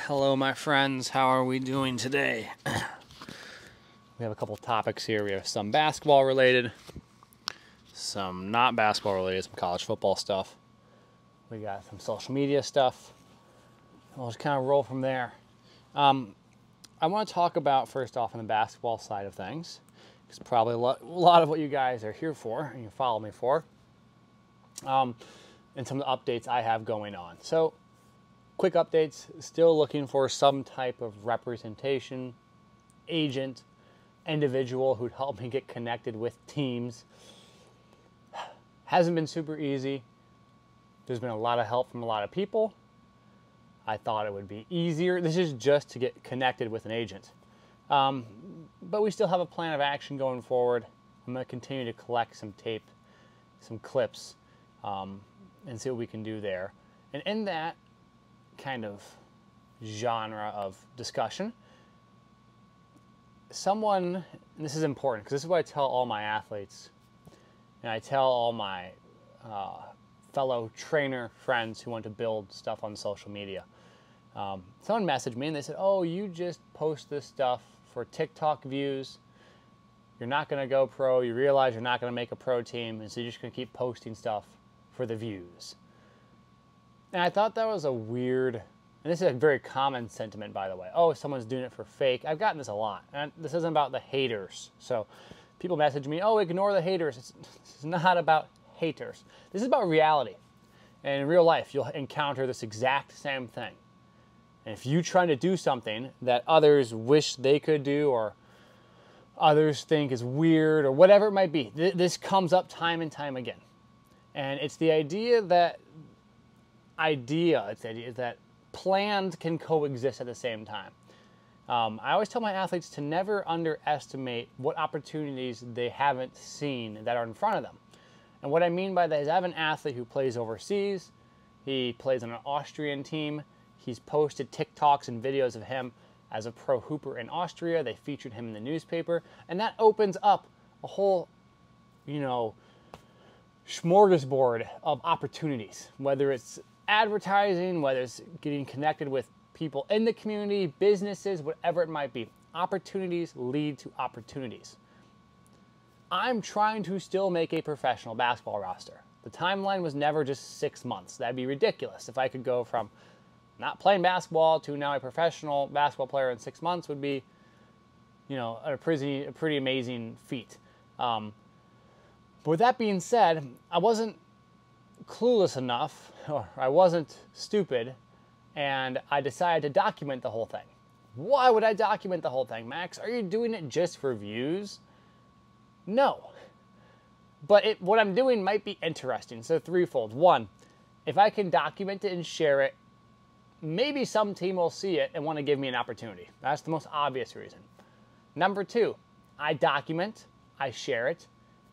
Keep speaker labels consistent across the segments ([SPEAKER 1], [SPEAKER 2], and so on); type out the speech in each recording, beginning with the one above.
[SPEAKER 1] Hello, my friends. How are we doing today? We have a couple topics here. We have some basketball related, some not basketball related, some college football stuff. We got some social media stuff. We'll just kind of roll from there. I want to talk about, first off, on the basketball side of things, because probably a lot of what you guys are here for and you follow me for, and some of the updates I have going on. So, quick updates, still looking for some type of representation, agent, individual who'd help me get connected with teams. Hasn't been super easy. There's been a lot of help from a lot of people. I thought it would be easier. This is just to get connected with an agent. But we still have a plan of action going forward. I'm going to continue to collect some tape, some clips, and see what we can do there. And in that kind of genre of discussion, someone, and this is important because this is what I tell all my athletes, and I tell all my fellow trainer friends who want to build stuff on social media. Someone messaged me and they said, "Oh, you just post this stuff for TikTok views. You're not going to go pro. You realize you're not going to make a pro team, and so you're just going to keep posting stuff for the views." And I thought that was a weird, and this is a very common sentiment, by the way. Oh, someone's doing it for fake. I've gotten this a lot. And this isn't about the haters. So people message me, "Oh, ignore the haters." It's not about haters. This is about reality. And in real life, you'll encounter this exact same thing. And if you're trying to do something that others wish they could do, or others think is weird, or whatever it might be, this comes up time and time again. And it's the idea that planned can coexist at the same time. I always tell my athletes to never underestimate what opportunities they haven't seen that are in front of them. And what I mean by that is I have an athlete who plays overseas. He plays on an Austrian team. He's posted TikToks and videos of him as a pro hooper in Austria. They featured him in the newspaper. And that opens up a whole, smorgasbord of opportunities, whether it's advertising, whether it's getting connected with people in the community, businesses, whatever it might be. Opportunities lead to opportunities. I'm trying to still make a professional basketball roster. The timeline was never just 6 months. That'd be ridiculous. If I could go from not playing basketball to now a professional basketball player in 6 months, would be, a pretty amazing feat. But with that being said, I wasn't clueless enough, or I wasn't stupid, and I decided to document the whole thing. Why would I document the whole thing, Max? Are you doing it just for views? No. But what I'm doing might be interesting, so threefold. One, if I can document it and share it, maybe some team will see it and want to give me an opportunity. That's the most obvious reason. Number two, I document, I share it,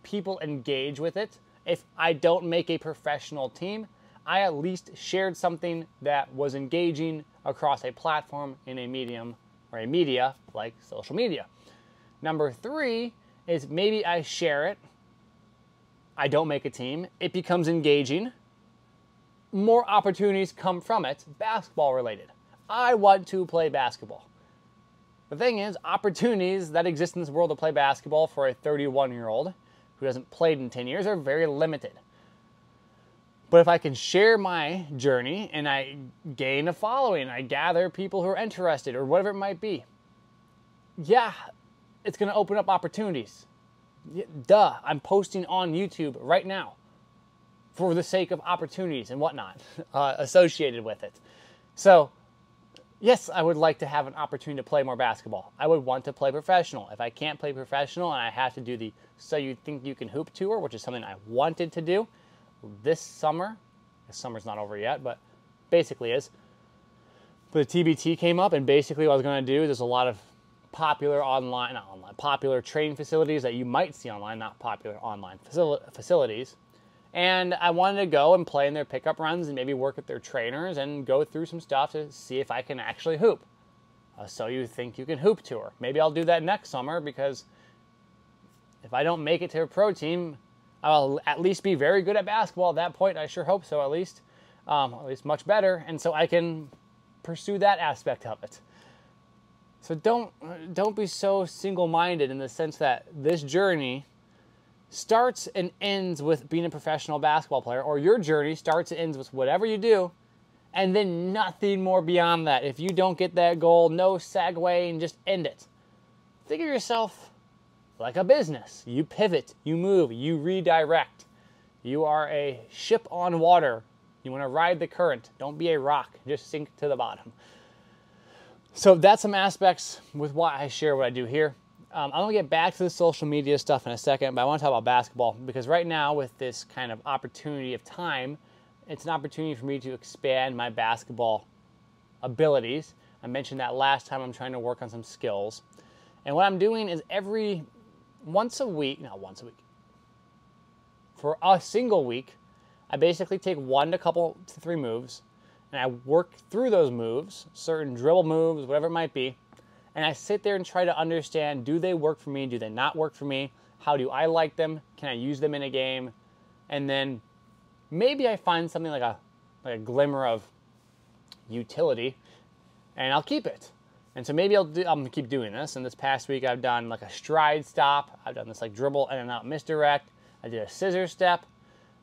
[SPEAKER 1] people engage with it. If I don't make a professional team, I at least shared something that was engaging across a platform in a medium or a media like social media. Number three is maybe I share it, I don't make a team, it becomes engaging, more opportunities come from it, basketball related. I want to play basketball. The thing is, opportunities that exist in this world to play basketball for a 31-year-old who hasn't played in 10 years are very limited. But if I can share my journey and I gain a following, I gather people who are interested or whatever it might be, yeah, it's going to open up opportunities. Duh, I'm posting on YouTube right now for the sake of opportunities and whatnot associated with it. So, yes, I would like to have an opportunity to play more basketball. I would want to play professional. If I can't play professional and I have to do the So You Think You Can Hoop tour, which is something I wanted to do this summer. This summer's not over yet, but basically is. But the TBT came up, and basically what I was going to do, there's a lot of popular popular training facilities that you might see online, not popular online facilities. And I wanted to go and play in their pickup runs and maybe work with their trainers and go through some stuff to see if I can actually hoop. So You Think You Can Hoop tour. Maybe I'll do that next summer, because if I don't make it to a pro team, I'll at least be very good at basketball at that point. I sure hope so, at least much better. And so I can pursue that aspect of it. So don't be so single-minded in the sense that this journey starts and ends with being a professional basketball player, or your journey starts and ends with whatever you do, and then nothing more beyond that. If you don't get that goal, no segue, and just end it. Think of yourself like a business. You pivot, you move, you redirect. You are a ship on water. You want to ride the current. Don't be a rock. Just sink to the bottom. So that's some aspects with why I share what I do here. I'm going to get back to the social media stuff in a second, but I want to talk about basketball because right now with this kind of opportunity of time, it's an opportunity for me to expand my basketball abilities. I mentioned that last time. I'm trying to work on some skills. And what I'm doing is once a week, for a single week, I basically take 1 to 3 moves, and I work through those moves, certain dribble moves, whatever it might be, and I sit there and try to understand, do they work for me? Do they not work for me? How do I like them? Can I use them in a game? And then maybe I find something like a glimmer of utility, and I'll keep it. And so maybe I'm gonna keep doing this. And this past week I've done like a stride stop. I've done this like dribble in and out misdirect. I did a scissor step.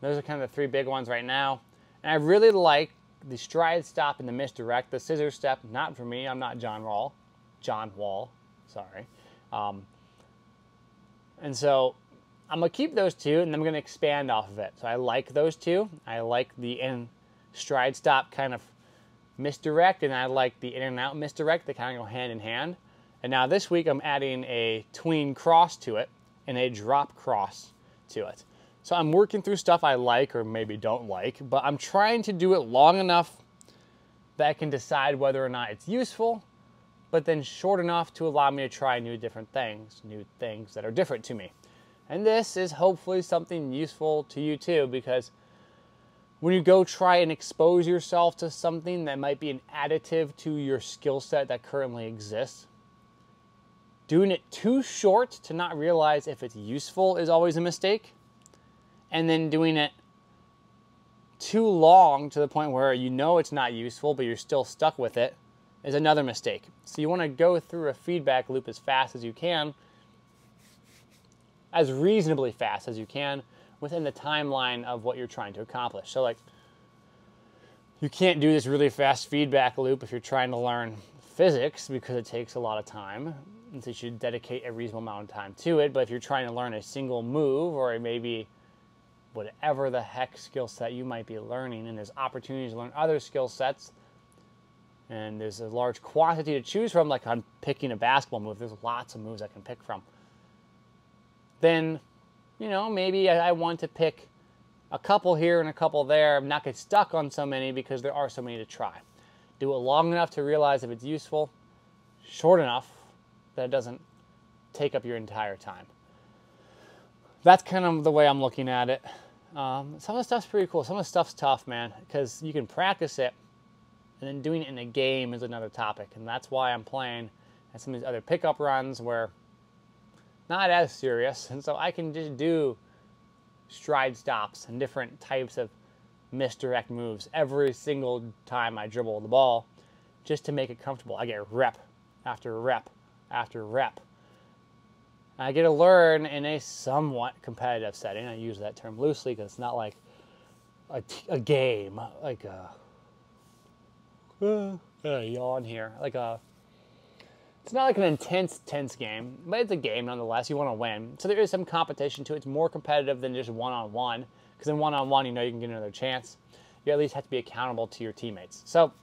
[SPEAKER 1] Those are kind of the 3 big ones right now. And I really like the stride stop and the misdirect. The scissor step, not for me. I'm not John Wall, sorry. And so I'm going to keep those 2, and I'm going to expand off of it. So I like those 2. I like the stride stop kind of misdirect, and I like the in and out misdirect. They kind of go hand in hand. And now this week I'm adding a tween cross to it and a drop cross to it. So I'm working through stuff I like or maybe don't like, but I'm trying to do it long enough that I can decide whether or not it's useful, but then short enough to allow me to try new things that are different to me. And this is hopefully something useful to you too, because when you go try and expose yourself to something that might be an additive to your skill set that currently exists, doing it too short to not realize if it's useful is always a mistake. And then doing it too long to the point where you know it's not useful, but you're still stuck with it, is another mistake. So you want to go through a feedback loop as fast as you can, as reasonably fast as you can, within the timeline of what you're trying to accomplish. So like, you can't do this really fast feedback loop if you're trying to learn physics because it takes a lot of time. And so you should dedicate a reasonable amount of time to it. But if you're trying to learn a single move or maybe whatever the heck skill set you might be learning, and there's opportunities to learn other skill sets, and there's a large quantity to choose from, like I'm picking a basketball move, there's lots of moves I can pick from, then, you know, maybe I want to pick a couple here and a couple there, and not get stuck on so many because there are so many to try. Do it long enough to realize if it's useful, short enough that it doesn't take up your entire time. That's kind of the way I'm looking at it. Some of the stuff's pretty cool. Some of the stuff's tough, man, because you can practice it, and then doing it in a game is another topic, and that's why I'm playing at some of these other pickup runs where not as serious, and so I can just do stride stops and different types of misdirect moves every single time I dribble the ball just to make it comfortable. I get rep after rep after rep. I get to learn in a somewhat competitive setting. I use that term loosely because it's not like a game, like a yawn here, it's not like an intense, tense game, but it's a game nonetheless. You want to win. So there is some competition to it. It's more competitive than just one-on-one, because in one-on-one, you know you can get another chance. You at least have to be accountable to your teammates. So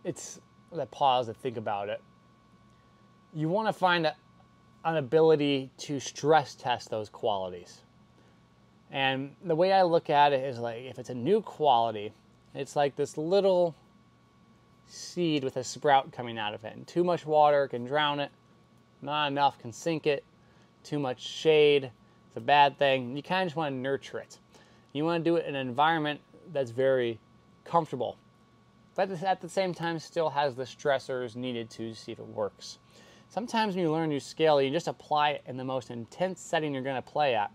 [SPEAKER 1] it's that pause to think about it. You want to find an ability to stress test those qualities. And the way I look at it is like, if it's a new quality, it's like this little seed with a sprout coming out of it. And too much water can drown it. Not enough can sink it. Too much shade, it's a bad thing. You kind of just want to nurture it. You want to do it in an environment that's very comfortable, but at the same time still has the stressors needed to see if it works. Sometimes when you learn a new skill, you just apply it in the most intense setting you're going to play at.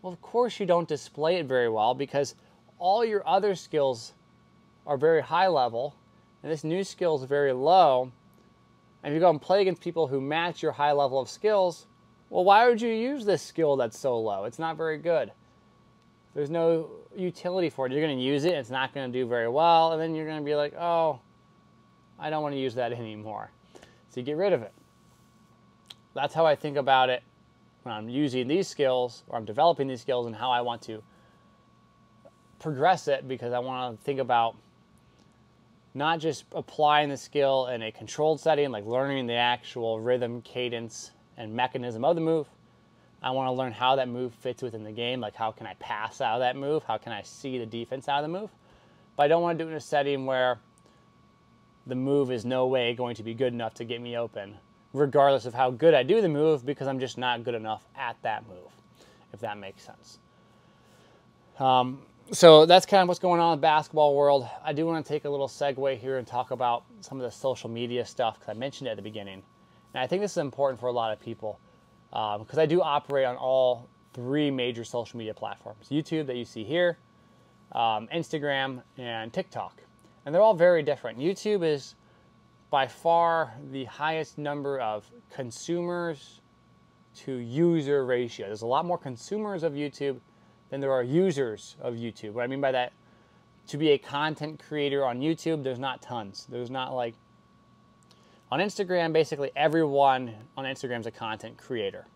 [SPEAKER 1] Well, of course you don't display it very well, because all your other skills are very high level, and this new skill is very low, and you go and play against people who match your high level of skills, well, why would you use this skill that's so low? It's not very good. There's no utility for it. You're going to use it, it's not going to do very well, and then you're going to be like, oh, I don't want to use that anymore. So you get rid of it. That's how I think about it when I'm using these skills, or I'm developing these skills, and how I want to progress it, because I want to think about not just applying the skill in a controlled setting, like learning the actual rhythm, cadence, and mechanism of the move. I want to learn how that move fits within the game, like how can I pass out of that move, how can I see the defense out of the move. But I don't want to do it in a setting where the move is no way going to be good enough to get me open, regardless of how good I do the move, because I'm just not good enough at that move, if that makes sense. So that's kind of what's going on in the basketball world. I do want to take a little segue here and talk about some of the social media stuff, because I mentioned it at the beginning. And I think this is important for a lot of people, because I do operate on all 3 major social media platforms. YouTube, that you see here, Instagram, and TikTok. And they're all very different. YouTube is by far the highest number of consumers to user ratio. There's a lot more consumers of YouTube than there are users of YouTube. What I mean by that, to be a content creator on YouTube, there's not tons. There's not like, on Instagram, basically everyone on Instagram is a content creator.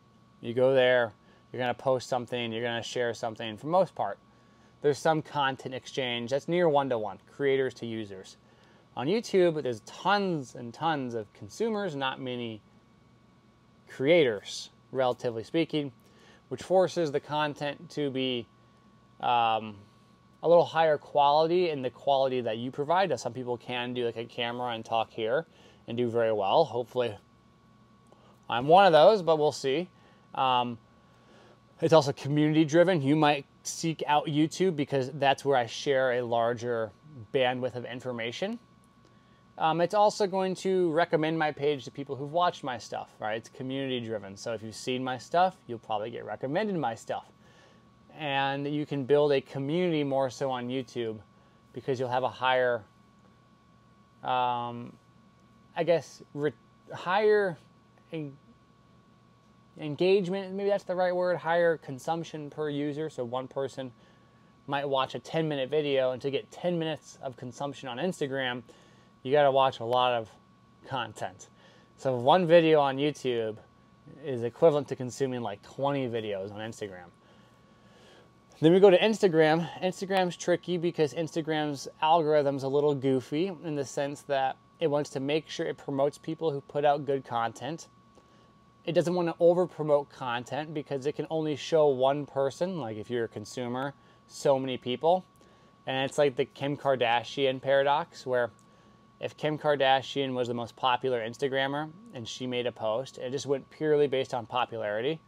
[SPEAKER 1] You go there, you're going to post something, you're going to share something. For the most part, there's some content exchange that's near one-to-one, creators to users. On YouTube, there's tons and tons of consumers, not many creators, relatively speaking, which forces the content to be a little higher quality in the quality that you provide. Now, some people can do like a camera and talk here and do very well. Hopefully I'm one of those, but we'll see. It's also community driven. You might seek out YouTube because that's where I share a larger bandwidth of information. It's also going to recommend my page to people who've watched my stuff, right? It's community driven. So if you've seen my stuff, you'll probably get recommended my stuff. And you can build a community more so on YouTube because you'll have a higher, higher engagement, maybe that's the right word, higher consumption per user. So one person might watch a 10-minute video, and to get 10 minutes of consumption on Instagram, you got to watch a lot of content. So one video on YouTube is equivalent to consuming like 20 videos on Instagram. Then we go to Instagram. Instagram's tricky because Instagram's algorithm's a little goofy in the sense that it wants to make sure it promotes people who put out good content. It doesn't want to over-promote content because it can only show one person, like if you're a consumer, so many people. And it's like the Kim Kardashian paradox, where if Kim Kardashian was the most popular Instagrammer and she made a post, and it just went purely based on popularity,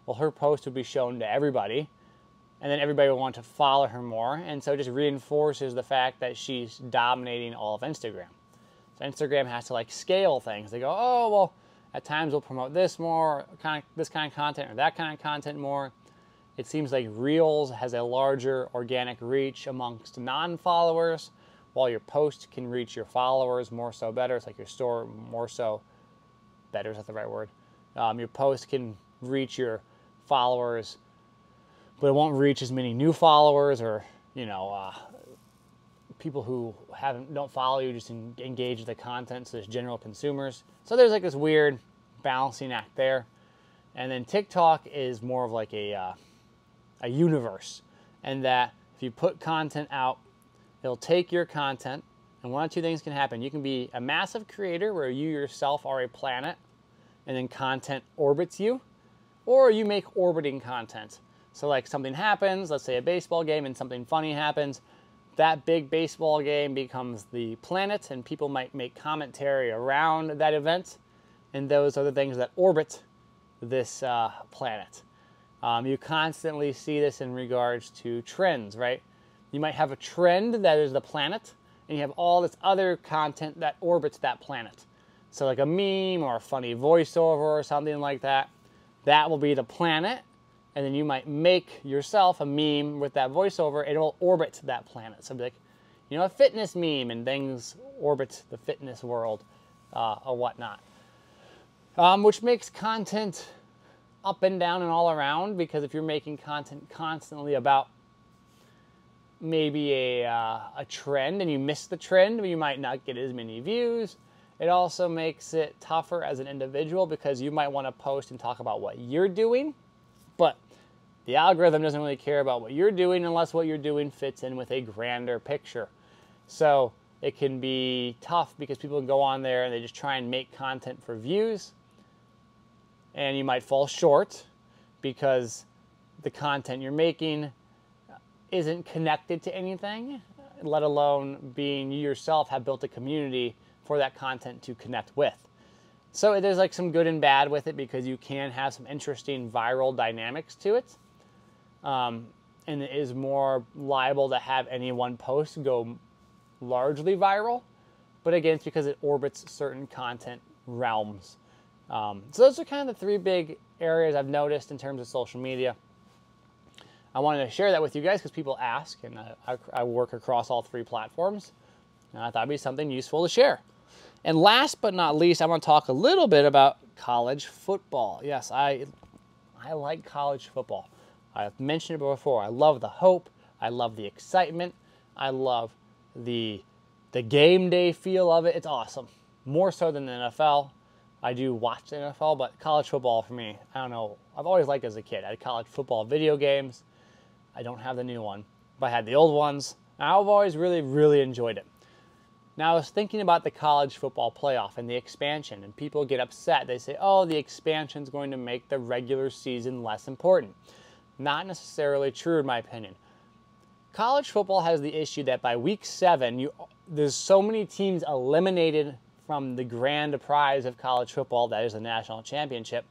[SPEAKER 1] well, her post would be shown to everybody, and then everybody would want to follow her more, and so it just reinforces the fact that she's dominating all of Instagram. So Instagram has to like scale things. They go, oh, well, at times we'll promote this more, this kind of content or that kind of content more. It seems like Reels has a larger organic reach amongst non-followers, while your post can reach your followers more so better. It's like your store more so better, is that the right word? Your post can reach your followers, but it won't reach as many new followers or, people who don't follow you, just engage with the content, so there's general consumers. So there's like this weird balancing act there. And then TikTok is more of like a universe, and that if you put content out, it'll take your content, and one of two things can happen. You can be a massive creator where you yourself are a planet, and then content orbits you, or you make orbiting content. So like something happens, let's say a baseball game, and something funny happens, that big baseball game becomes the planet, and people might make commentary around that event, and those are the things that orbit this planet. You constantly see this in regards to trends, right? You might have a trend that is the planet, and you have all this other content that orbits that planet. So like a meme or a funny voiceover or something like that, that will be the planet, and then you might make yourself a meme with that voiceover, and it'll orbit that planet. So it'll be like, you know, a fitness meme, and things orbit the fitness world or whatnot. Which makes content up and down and all around, because if you're making content constantly about maybe a trend and you miss the trend, you might not get as many views. It also makes it tougher as an individual, because you might want to post and talk about what you're doing, but the algorithm doesn't really care about what you're doing unless what you're doing fits in with a grander picture. So it can be tough, because people can go on there and they just try and make content for views, and you might fall short because the content you're making isn't connected to anything, let alone being you yourself have built a community for that content to connect with. So there's like some good and bad with it, because you can have some interesting viral dynamics to it. And it is more liable to have any one post go largely viral. But again, it's because it orbits certain content realms. So those are kind of the three big areas I've noticed in terms of social media. I wanted to share that with you guys because people ask, and I work across all three platforms, and I thought it'd be something useful to share. And last but not least, I want to talk a little bit about college football. Yes, I like college football. I've mentioned it before. I love the hope. I love the excitement. I love the game day feel of it. It's awesome. More so than the NFL. I do watch the NFL, but college football for me, I don't know. I've always liked it as a kid. I had college football video games. I don't have the new one, but I had the old ones. I've always really, really enjoyed it. Now, I was thinking about the college football playoff and the expansion, and people get upset. They say, oh, the expansion is going to make the regular season less important. Not necessarily true, in my opinion. College football has the issue that by week 7, there's so many teams eliminated from the grand prize of college football, that is the national championship,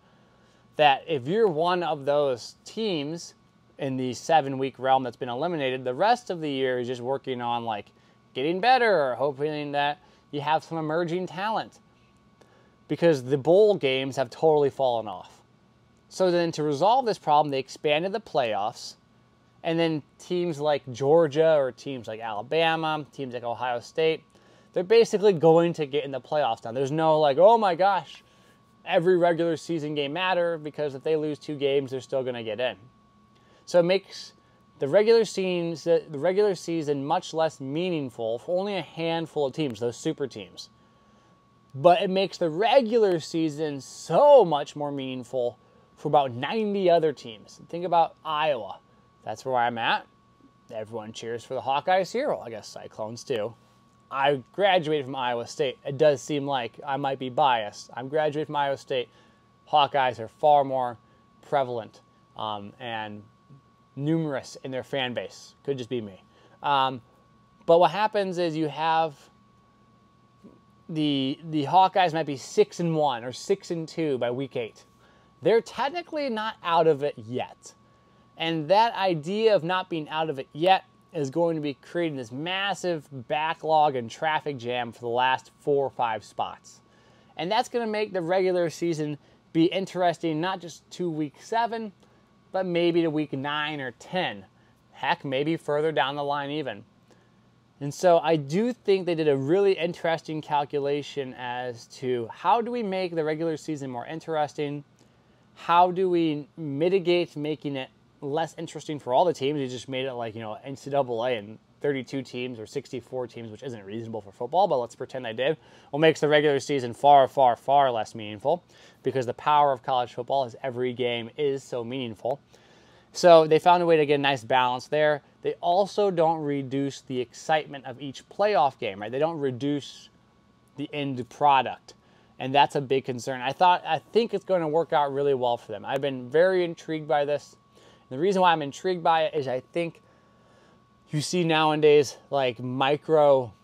[SPEAKER 1] that if you're one of those teams in the 7-week realm that's been eliminated, the rest of the year is just working on like getting better, or hoping that you have some emerging talent, because the bowl games have totally fallen off. So then to resolve this problem, they expanded the playoffs, and then teams like Georgia or teams like Alabama, teams like Ohio State, they're basically going to get in the playoffs now. There's no like, oh my gosh, every regular season game matter, because if they lose 2 games, they're still going to get in. So it makes the regular season much less meaningful for only a handful of teams, those super teams. But it makes the regular season so much more meaningful for about 90 other teams. Think about Iowa. That's where I'm at. Everyone cheers for the Hawkeyes here. Well, I guess Cyclones too. I graduated from Iowa State. It does seem like I might be biased. I'm graduated from Iowa State. Hawkeyes are far more prevalent and numerous in their fan base. Could just be me. But what happens is you have the Hawkeyes might be 6-1 or 6-2 by week 8. They're technically not out of it yet. And that idea of not being out of it yet is going to be creating this massive backlog and traffic jam for the last 4 or 5 spots. And that's going to make the regular season be interesting, not just to week 7, but maybe to week 9 or 10. Heck, maybe further down the line even. And so I do think they did a really interesting calculation as to how do we make the regular season more interesting? How do we mitigate making it less interesting for all the teams? You just made it like, NCAA and 32 teams or 64 teams, which isn't reasonable for football, but let's pretend I did. Well, makes the regular season far, far, far less meaningful, because the power of college football is every game is so meaningful. So they found a way to get a nice balance there. They also don't reduce the excitement of each playoff game, right? They don't reduce the end product. And that's a big concern. I think it's going to work out really well for them. I've been very intrigued by this. And the reason why I'm intrigued by it is I think you see nowadays like micro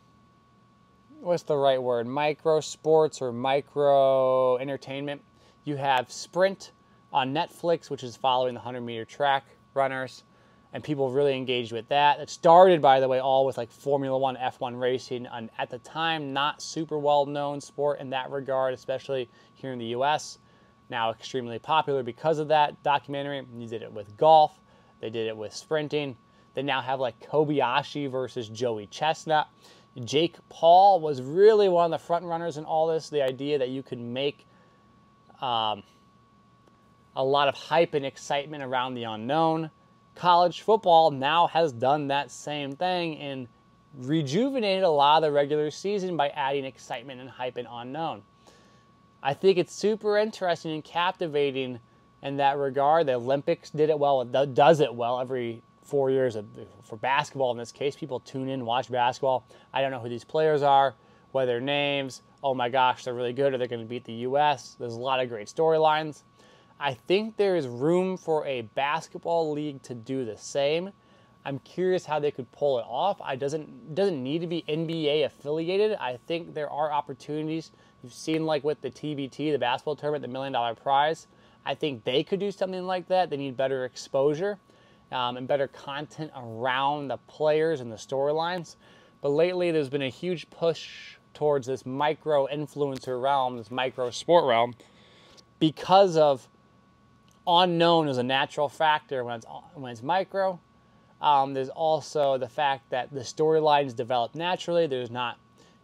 [SPEAKER 1] sports or micro entertainment. You have Sprint on Netflix, which is following the 100-meter track runners, and people really engaged with that. It started, by the way, all with like Formula One, F1 racing, and at the time, not super well-known sport in that regard, especially here in the U.S. now extremely popular because of that documentary. You did it with golf. They did it with sprinting. They now have like Kobayashi versus Joey Chestnut. Jake Paul was really one of the front runners in all this. The idea that you could make a lot of hype and excitement around the unknown. College football now has done that same thing and rejuvenated a lot of the regular season by adding excitement and hype and unknown. I think it's super interesting and captivating in that regard. The Olympics did it well. It does it well every 4 years. For basketball, in this case, people tune in, watch basketball. I don't know who these players are, what are their names. Oh my gosh, they're really good. Are they going to beat the U.S.? There's a lot of great storylines. I think there is room for a basketball league to do the same. I'm curious how they could pull it off. It doesn't need to be NBA affiliated. I think there are opportunities. You've seen like with the TBT, the basketball tournament, the $1 Million Prize. I think they could do something like that. They need better exposure and better content around the players and the storylines. But lately there's been a huge push towards this micro influencer realm, this micro sport realm, because of unknown is a natural factor when it's micro. There's also the fact that the storylines develop naturally. There's not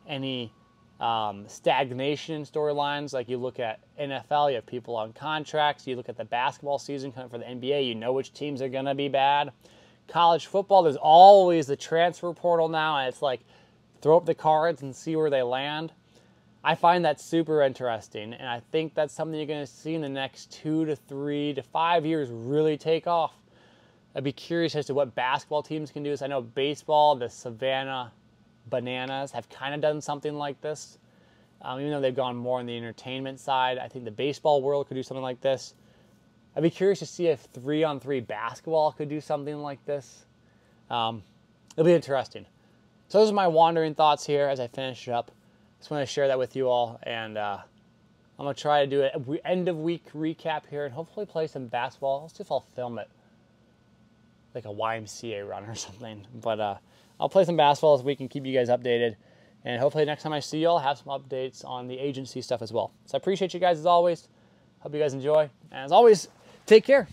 [SPEAKER 1] any stagnation in storylines. Like you look at NFL, you have people on contracts. You look at the basketball season coming for the NBA, you know which teams are going to be bad. College football, there's always the transfer portal now, and it's like throw up the cards and see where they land. I find that super interesting, and I think that's something you're going to see in the next 2 to 3 to 5 years really take off. I'd be curious as to what basketball teams can do. I know baseball, the Savannah Bananas, have kind of done something like this. Even though they've gone more on the entertainment side, I think the baseball world could do something like this. I'd be curious to see if 3-on-3 basketball could do something like this. It'll be interesting. So those are my wandering thoughts here as I finish it up. Just want to share that with you all, and I'm going to try to do an end-of-week recap here and hopefully play some basketball. Let's see if I'll film it, like a YMCA run or something. But I'll play some basketball this week and keep you guys updated. And hopefully next time I see you all, I'll have some updates on the agency stuff as well. So I appreciate you guys as always. Hope you guys enjoy. And as always, take care.